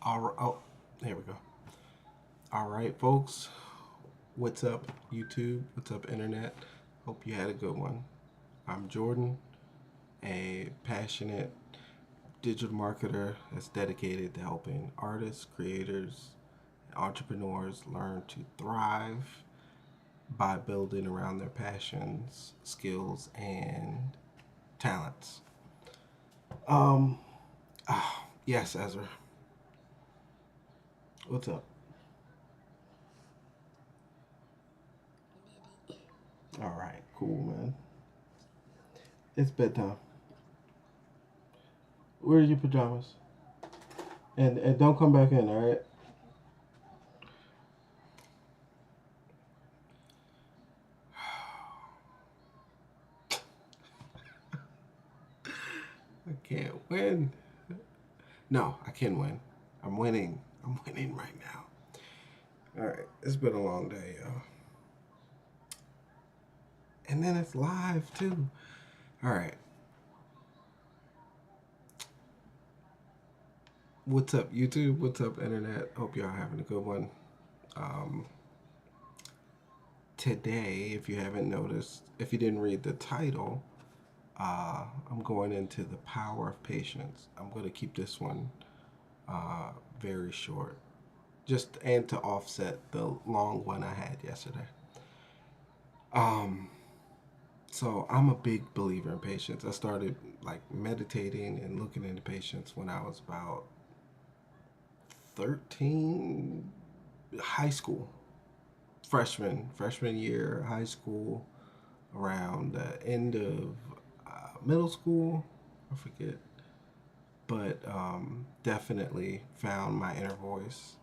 All right. Oh, there we go. All right, folks. What's up, YouTube? What's up, Internet? Hope you had a good one. I'm Jordan, a passionate digital marketer that's dedicated to helping artists, creators, and entrepreneurs learn to thrive by building around their passions, skills, and talents. Um, yes, Ezra. What's up? All right, cool, man. It's bedtime. Where's your pajamas? And don't come back in, all right? I can't win. No, I can win. I'm winning. I'm winning right now. All right, it's been a long day, y'all. And then it's live too. All right, what's up, YouTube? What's up, Internet? Hope y'all having a good one. Um, Today, if you haven't noticed, if you didn't read the title, I'm going into the power of patience. I'm going to keep this one uh, very short, just and to offset the long one I had yesterday. Um, so I'm a big believer in patience. I started like meditating and looking into patience when I was about 13, high school, freshman year, high school, around the end of middle school. I forget, but definitely found my inner voice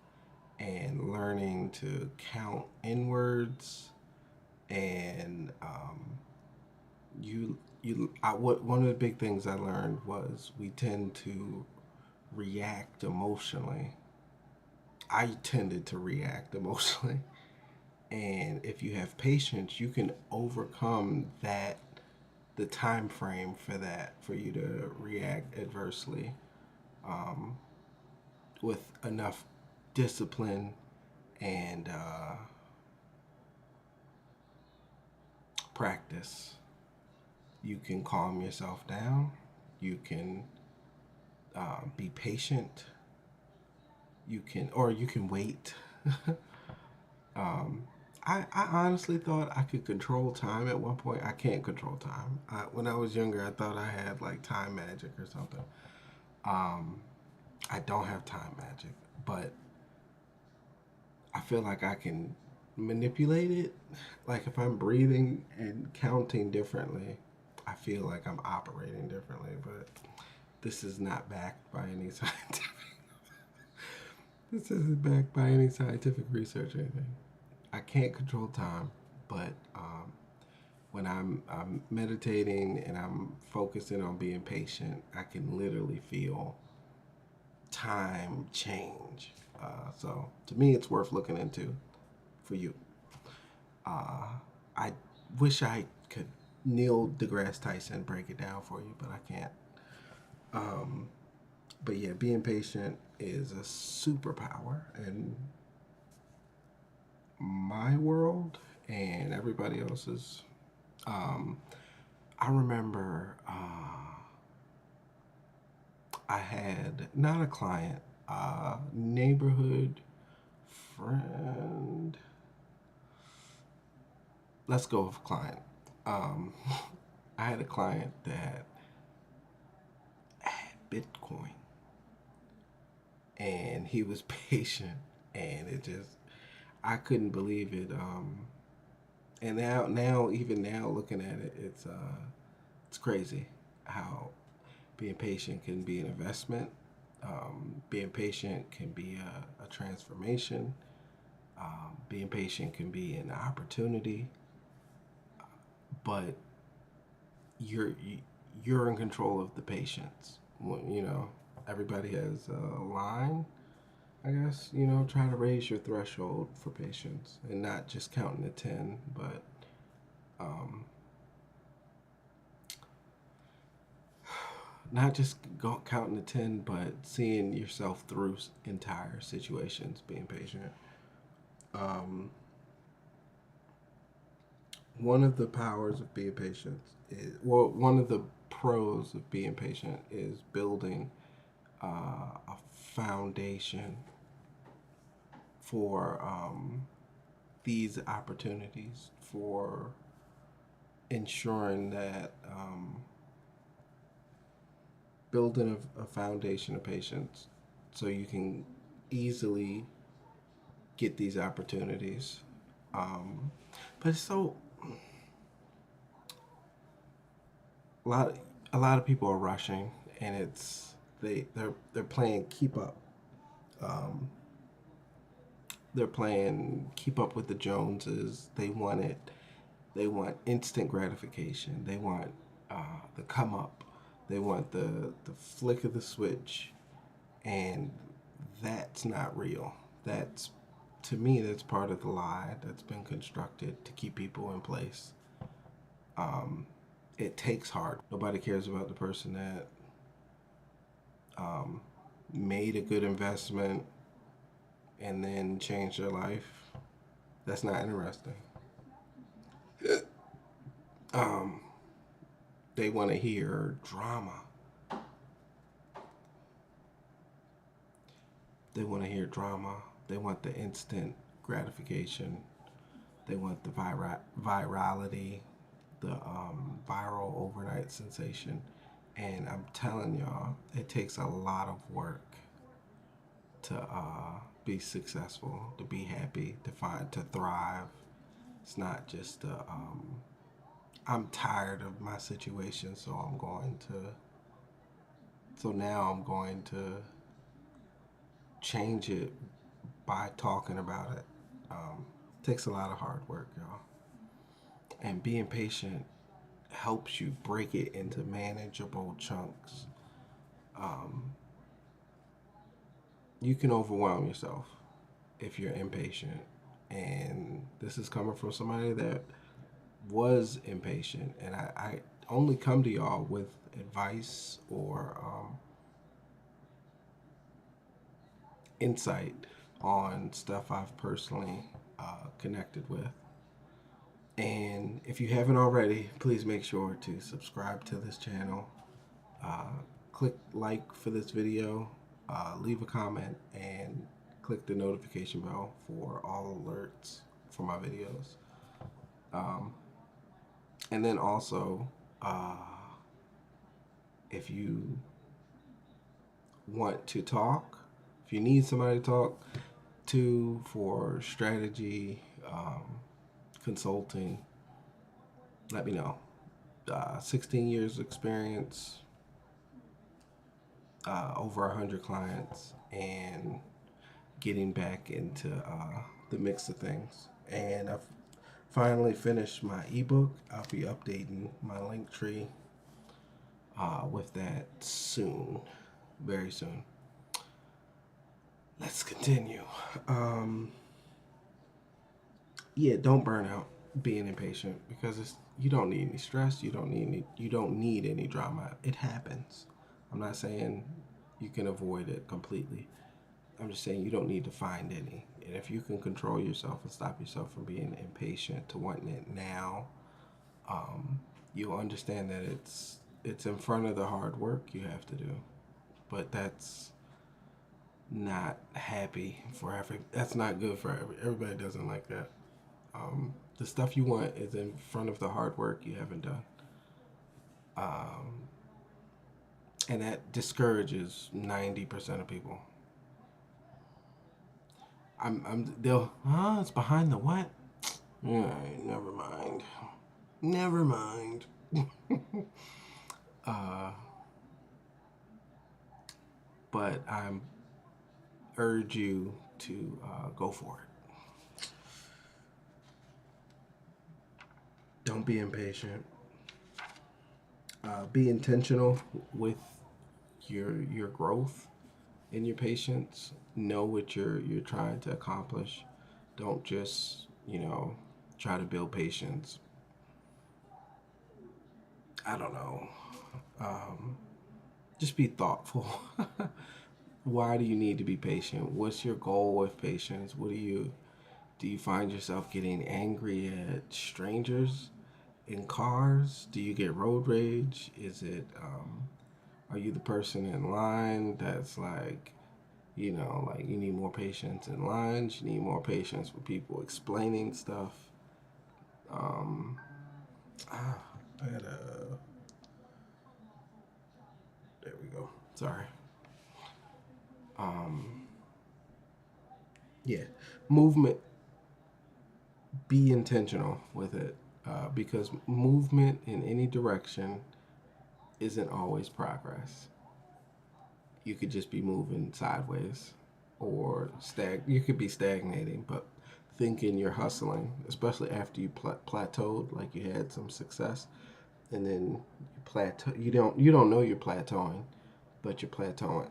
and learning to count inwards and what one of the big things I learned was we tend to react emotionally. I tended to react emotionally, and if you have patience, you can overcome that, the time frame for that, for you to react adversely, um, with enough discipline and practice. You can calm yourself down. You can be patient. You can wait. um, I honestly thought I could control time at one point. I can't control time. When I was younger, I thought I had like time magic or something. Um, I don't have time magic, but I feel like I can manipulate it. Like if I'm breathing and counting differently, I feel like I'm operating differently, but this is not backed by any scientific. This isn't backed by any scientific research or anything. I can't control time, but when I'm meditating and I'm focusing on being patient, I can literally feel time change. So to me, it's worth looking into for you. Uh, I wish I could Neil deGrasse Tyson break it down for you, but I can't. Um, but yeah, being patient is a superpower in my world and everybody else's. Um, I remember I had not a client, neighborhood friend. Let's go with client. Um, I had a client that had Bitcoin and he was patient and it just I couldn't believe it. And even now, looking at it, it's crazy how being patient can be an investment. Being patient can be a transformation. Being patient can be an opportunity, but you're you're in control of the patience. You know, everybody has a line. I guess try to raise your threshold for patience and not just counting to 10, but um, not just counting to 10, but seeing yourself through entire situations, being patient. Um, One of the powers of being patient is, well, one of the pros of being patient is building a foundation for these opportunities, for ensuring that building a foundation of patience so you can easily get these opportunities. Um, but it's so a lot a lot of people are rushing, and they're playing keep up. Um, they're playing keep up with the Joneses. They want instant gratification. They want the come up. They want the flick of the switch, and that's not real. That's To me, that's part of the lie that's been constructed to keep people in place. Um, it takes hard. Nobody cares about the person that um, made a good investment and then changed their life. That's not interesting. Um, they want to hear drama. They want to hear drama. They want the instant gratification. They want the virality, the viral overnight sensation. And I'm telling y'all, it takes a lot of work to be successful, to be happy, to thrive. It's not just I'm tired of my situation, so now I'm going to change it by talking about it. Takes a lot of hard work, y'all. And being patient helps you break it into manageable chunks. Um, you can overwhelm yourself if you're impatient. And this is coming from somebody that was impatient. And I only come to y'all with advice or insight on stuff I've personally connected with. And if you haven't already, please make sure to subscribe to this channel. Uh, Click like for this video, leave a comment, and click the notification bell for all alerts for my videos. Um, and then also, uh, if you want to talk, if you need somebody to talk to for strategy, consulting, let me know. 16 years experience, over 100 clients, and getting back into the mix of things. And I've finally finished my ebook. I'll be updating my link tree with that soon, very soon. Let's continue. Yeah, don't burn out being impatient, because you don't need any stress. You don't need any drama. It happens. I'm not saying you can avoid it completely. I'm just saying you don't need to find any. And if you can control yourself and stop yourself from being impatient to wanting it now, you'll understand that it's in front of the hard work you have to do. But that's not happy for that's not good for everybody. Doesn't like that. The stuff you want is in front of the hard work you haven't done. And that discourages 90% of people. It's behind the what? Alright, never mind. Never mind. uh, but I urge you to go for it. Don't be impatient. Be intentional with your growth and your patience. Know what you're trying to accomplish. Don't just try to build patience. I don't know. just be thoughtful. Why do you need to be patient? What's your goal with patience? Do you find yourself getting angry at strangers in cars? Do you get road rage? Are you the person in line that's like, like you need more patience in lines, you need more patience with people explaining stuff. Um, ah, I gotta, there we go. Sorry. Um, yeah, movement, be intentional with it because movement in any direction isn't always progress. You could just be moving sideways or you could be stagnating, but thinking you're hustling, especially after you plateaued, like you had some success, and then you plateau. You don't know you're plateauing, but you're plateauing.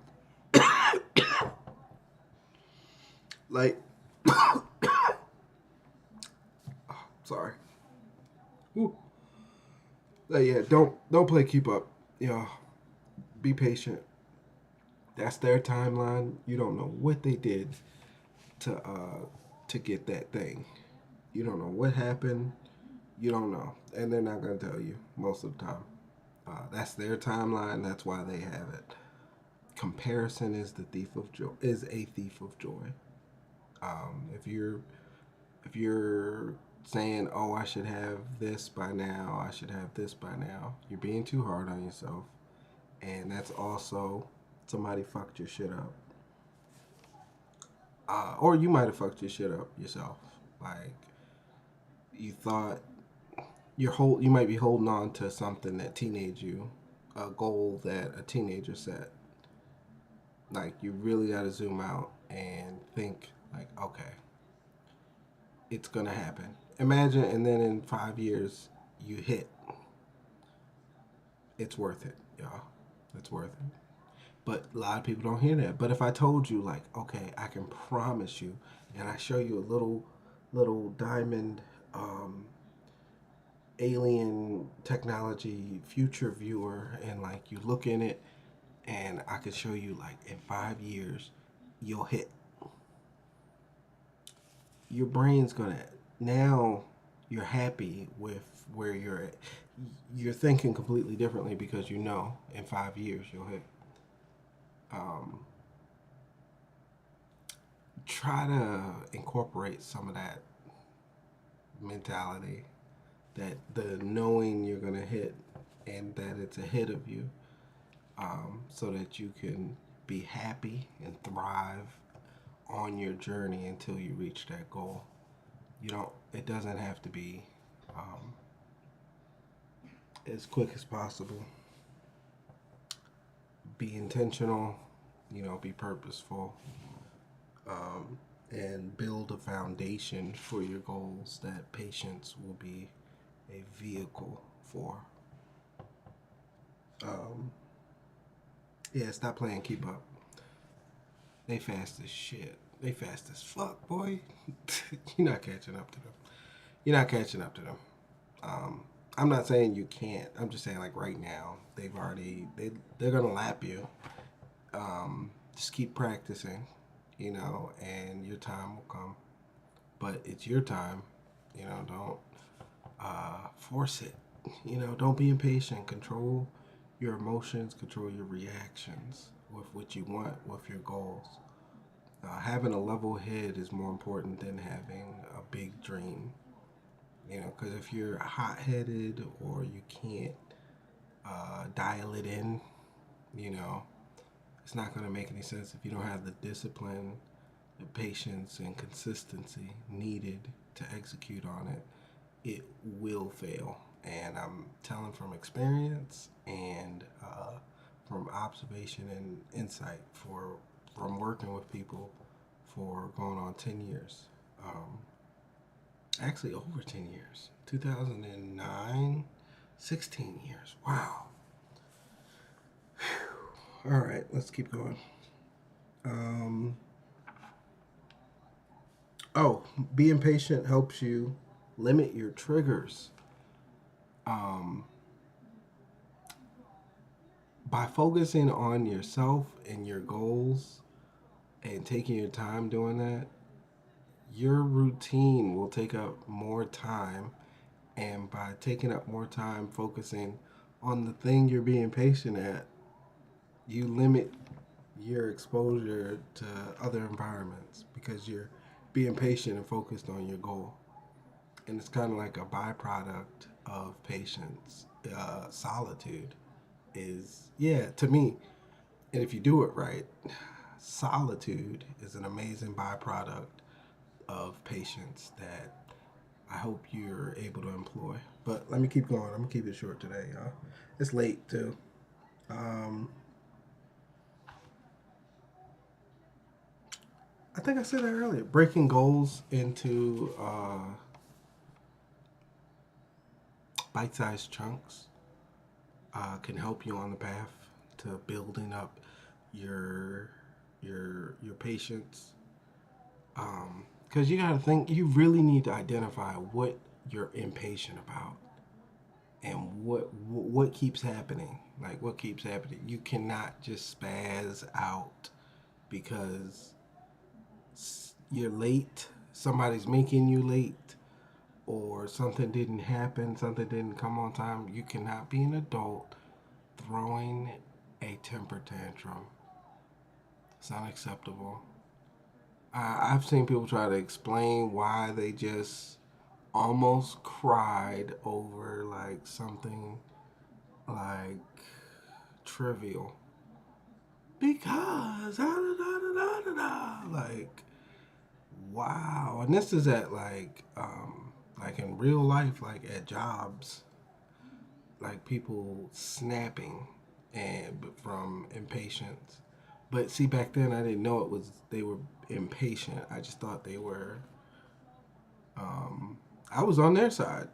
Like, sorry. Ooh. Like, yeah, don't play keep up. Be patient. That's their timeline. You don't know what they did to uh to get that thing. You don't know what happened. You don't know, and they're not gonna tell you most of the time. That's their timeline. That's why they have it. Comparison is the thief of joy. Is a thief of joy. If you're saying, "Oh, I should have this by now. I should have this by now," you're being too hard on yourself, and that's also somebody fucked your shit up, or you might have fucked your shit up yourself. Like you thought you might be holding on to something that a goal that a teenager set. Like you really got to zoom out and think like, okay, it's gonna happen. Imagine, and then in 5 years you hit. It's worth it, y'all. It's worth it. But a lot of people don't hear that. But if I told you, like, okay, I can promise you, and I show you a little diamond alien technology future viewer, and like you look in it, and I could show you, like, in 5 years, you'll hit. Your brain's gonna now. You're happy with where you're at. You're thinking completely differently because you know in 5 years you'll hit. Um, Try to incorporate some of that mentality, that the knowing you're gonna hit and that it's ahead of you, so that you can be happy and thrive on your journey until you reach that goal. You don't. It doesn't have to be um, as quick as possible. Be intentional. Be purposeful, um, and build a foundation for your goals that patience will be a vehicle for. Um, yeah, stop playing keep up. They fast as shit. They fast as fuck, boy. You're not catching up to them. You're not catching up to them. Um, I'm not saying you can't. I'm just saying like right now they're gonna lap you. Just keep practicing, and your time will come. But it's your time. Don't force it. Don't be impatient. Control your emotions. Control your reactions with what you want, with your goals. Having a level head is more important than having a big dream. Because if you're hot headed or you can't dial it in, you know, it's not going to make any sense if you don't have the discipline, the patience, and consistency needed to execute on it. It will fail. And I'm telling from experience and from observation and insight from working with people for going on 10 years. Actually, over 10 years. 2009, 16 years. Wow. All right, let's keep going. Um, oh, being patient helps you limit your triggers. Um, by focusing on yourself and your goals and taking your time doing that, your routine will take up more time. And by taking up more time focusing on the thing you're being patient at, you limit your exposure to other environments because you're being patient and focused on your goal. And it's kind of like a byproduct of patience. Solitude is, yeah, to me, and if you do it right, solitude is an amazing byproduct of patience that I hope you're able to employ. But let me keep going. I'm gonna keep it short today, y'all. It's late too. Um, I think I said that earlier. Breaking goals into bite-sized chunks can help you on the path to building up your your patience. Because you got to think, you really need to identify what you're impatient about and what keeps happening. Like what keeps happening. You cannot just spaz out because you're late. Somebody's making you late, or something didn't happen, something didn't come on time. You cannot be an adult throwing a temper tantrum. It's unacceptable. I've seen people try to explain why they just almost cried over like something like trivial. Because da, da, da, da, da, da, like wow. And this is at like in real life, like at jobs, like people snapping and from impatience. But see, back then I didn't know it was they were impatient. I just thought they were. Um, I was on their side.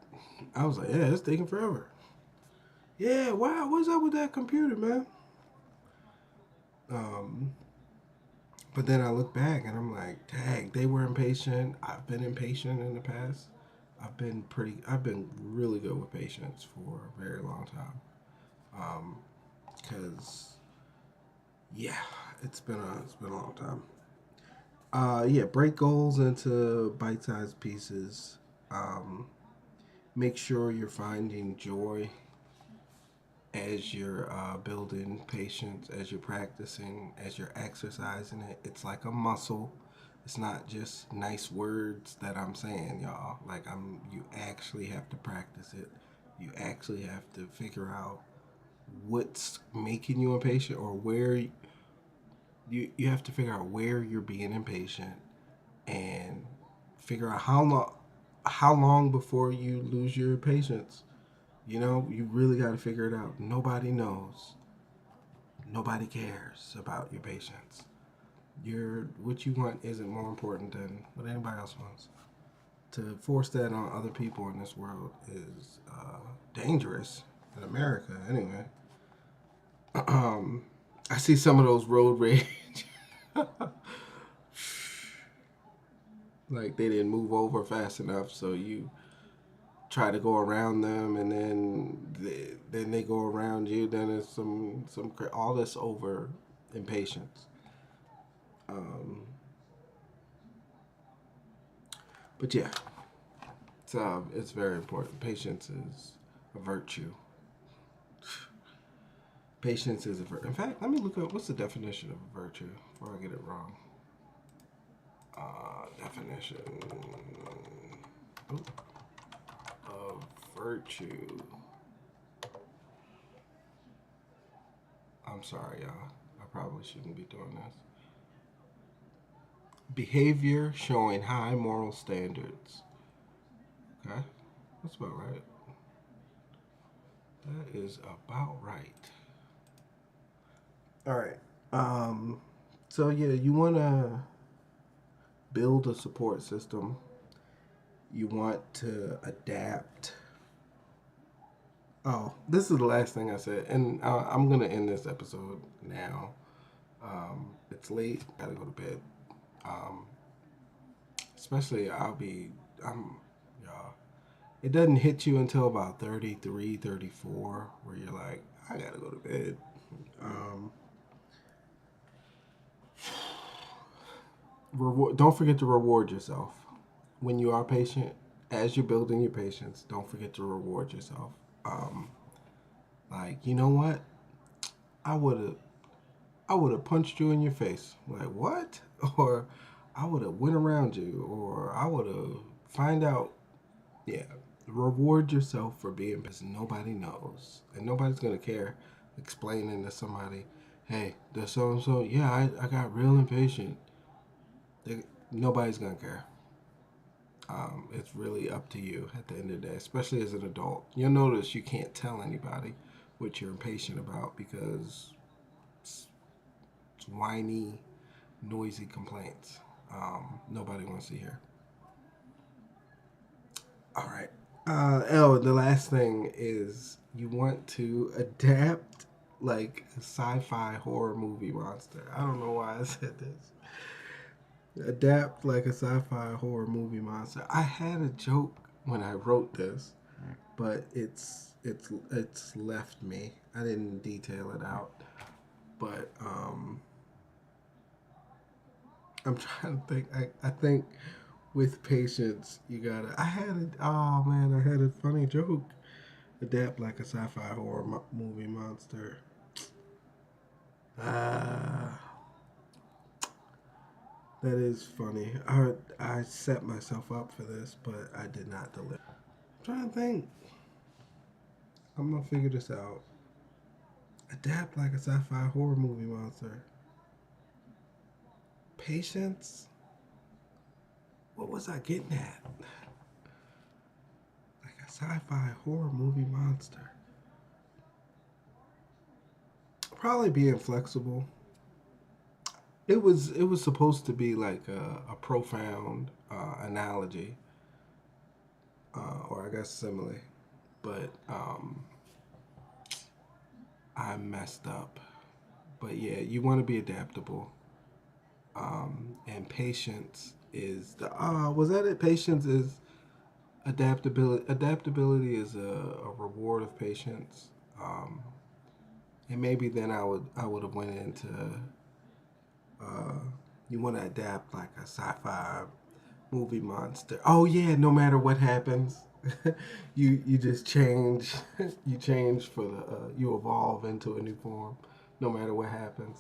I was like, yeah, it's taking forever. Yeah, wow, what's up with that computer, man? Um, but then I look back and I'm like, dang, they were impatient. I've been impatient in the past. I've been really good with patience for a very long time. Because yeah, it's been a long time. Yeah, break goals into bite-sized pieces. Um, Make sure you're finding joy as you're building patience, as you're practicing, as you're exercising it. It's like a muscle. It's not just nice words that I'm saying, y'all. Like you actually have to practice it. You actually have to figure out what's making you impatient, or where you have to figure out where you're being impatient and figure out how long before you lose your patience. You know, you really got to figure it out. Nobody knows. Nobody cares about your patience. What you want isn't more important than what anybody else wants. To force that on other people in this world is dangerous in America, anyway. I see some of those road rage, like they didn't move over fast enough, so you try to go around them, and then they go around you. Then it's all this over impatience. Um, but yeah, it's very important. Patience is a virtue. Patience is a virtue. In fact, let me look up what's the definition of a virtue before I get it wrong. Definition of virtue. I'm sorry, y'all. I probably shouldn't be doing this. Behavior showing high moral standards. Okay, that's about right. That is about right. All right. Um, so yeah, you want to build a support system. You want to adapt. Oh, this is the last thing I said, and I'm gonna end this episode now. It's late. Gotta go to bed. Um, especially y'all. It doesn't hit you until about 33, 34, where you're like, I gotta go to bed. Um, don't forget to reward yourself when you are patient. As you're building your patience, don't forget to reward yourself. Um, like, you know what? I would have I would have punched you in your face. Like, what? Or I would have went around you, or I would have find out. Yeah, reward yourself for being patient. Nobody knows, and nobody's gonna care. Explaining to somebody, hey, the so and so, yeah, I got real impatient. They, nobody's gonna care. It's really up to you at the end of the day, especially as an adult. You'll notice you can't tell anybody what you're impatient about because it's whiny, noisy complaints. Nobody wants to hear. All right. The last thing is you want to adapt like a sci-fi horror movie monster. I don't know why I said this. Adapt like a sci-fi horror movie monster. I had a joke when I wrote this, but it's left me. I didn't detail it out, but I'm trying to think. I think with patience, you gotta. I had it. Oh man, I had a funny joke. Adapt like a sci-fi horror movie monster. Ah, that is funny. I set myself up for this, but I did not deliver. I'm trying to think. I'm gonna figure this out. Adapt like a sci-fi horror movie monster. Patience. What was I getting at? Like a sci-fi horror movie monster. Probably being flexible. It was supposed to be like a profound analogy, or I guess simile, but I messed up. But yeah, you want to be adaptable, and patience is the was that it? Patience is adaptability. Adaptability is a reward of patience, um, and maybe then I would have went into uh, you want to adapt like a sci-fi movie monster. Oh yeah, no matter what happens, you just change. You change for the you evolve into a new form, no matter what happens.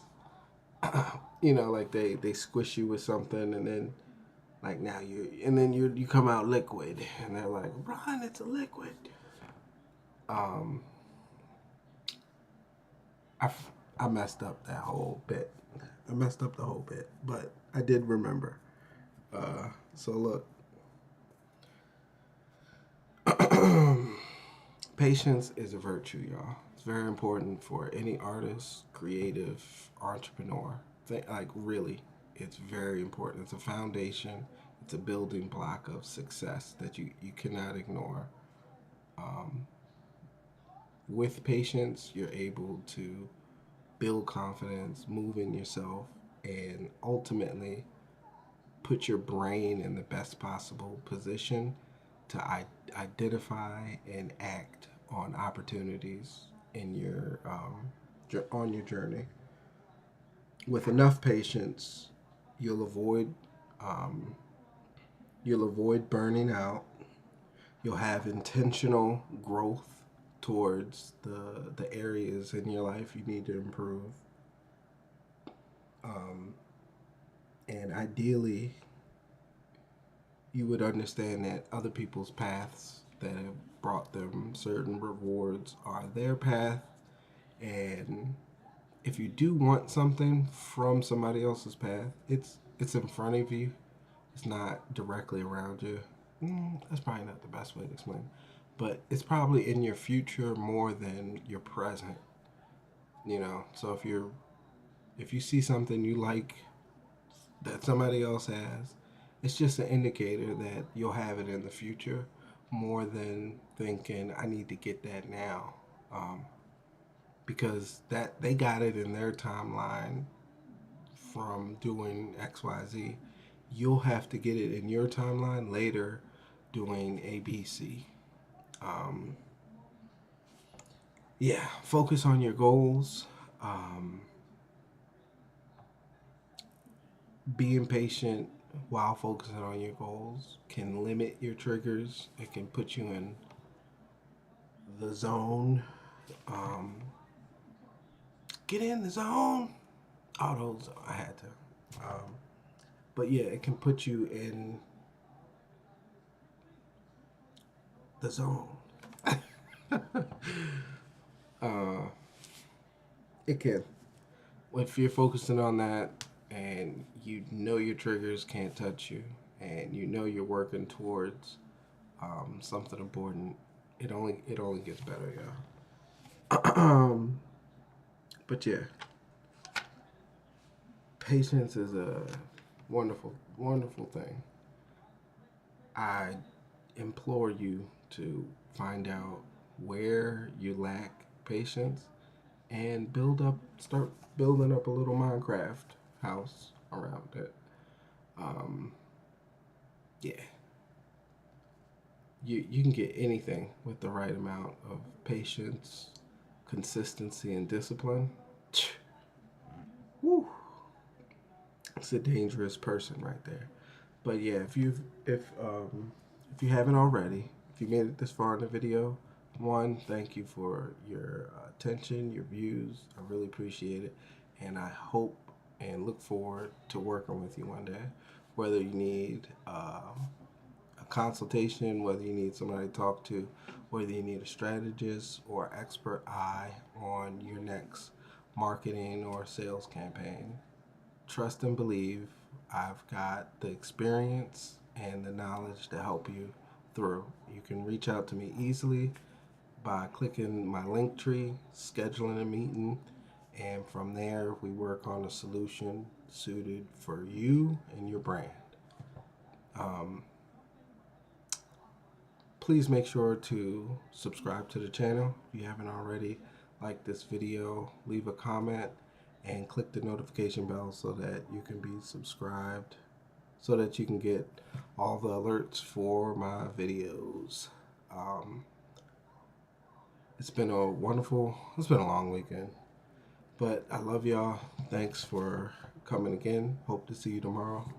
Like they squish you with something, and then like now you come out liquid, and they're like, Ron, it's a liquid. Um, I I messed up that whole bit. I messed up the whole bit, but I did remember. So look, patience is a virtue, y'all. It's very important for any artist, creative, entrepreneur. Like really, it's very important. It's a foundation. It's a building block of success that you cannot ignore. Um, with patience, you're able to build confidence, move in yourself, and ultimately put your brain in the best possible position to identify and act on opportunities in your on your journey. With enough patience, you'll avoid um, you'll avoid burning out. You'll have intentional growth towards the areas in your life you need to improve. Um, and ideally, you would understand that other people's paths that have brought them certain rewards are their path. And if you do want something from somebody else's path, it's in front of you. It's not directly around you. That's probably not the best way to explain it. But it's probably in your future more than your present. So if you see something you like that somebody else has, it's just an indicator that you'll have it in the future more than thinking I need to get that now, because that they got it in their timeline from doing XYZ. You'll have to get it in your timeline later doing ABC. Um, yeah, focus on your goals. Um, being patient while focusing on your goals can limit your triggers. It can put you in the zone. Um, get in the zone. All those I had to. But yeah, it can put you in the zone. uh, it can. If you're focusing on that and you know your triggers can't touch you and you know you're working towards something important, it only gets better, yeah. But yeah, patience is a wonderful, wonderful thing. I implore you to find out where you lack patience and start building up a little Minecraft house around it. Um, yeah, you can get anything with the right amount of patience, consistency, and discipline. Woo, it's a dangerous person right there. But yeah, if you haven't already, if you made it this far in the video, one, thank you for your attention, your views. I really appreciate it, and I hope and look forward to working with you one day. Whether you need a consultation, whether you need somebody to talk to, whether you need a strategist or expert eye on your next marketing or sales campaign, trust and believe I've got the experience and the knowledge to help you through. You can reach out to me easily by clicking my link tree, scheduling a meeting, and from there we work on a solution suited for you and your brand. Um, Please make sure to subscribe to the channel if you haven't already. Like this video, leave a comment, and click the notification bell so that you can be subscribed, so that you can get all the alerts for my videos. Um, it's been a long weekend, but I love y'all. Thanks for coming again. Hope to see you tomorrow.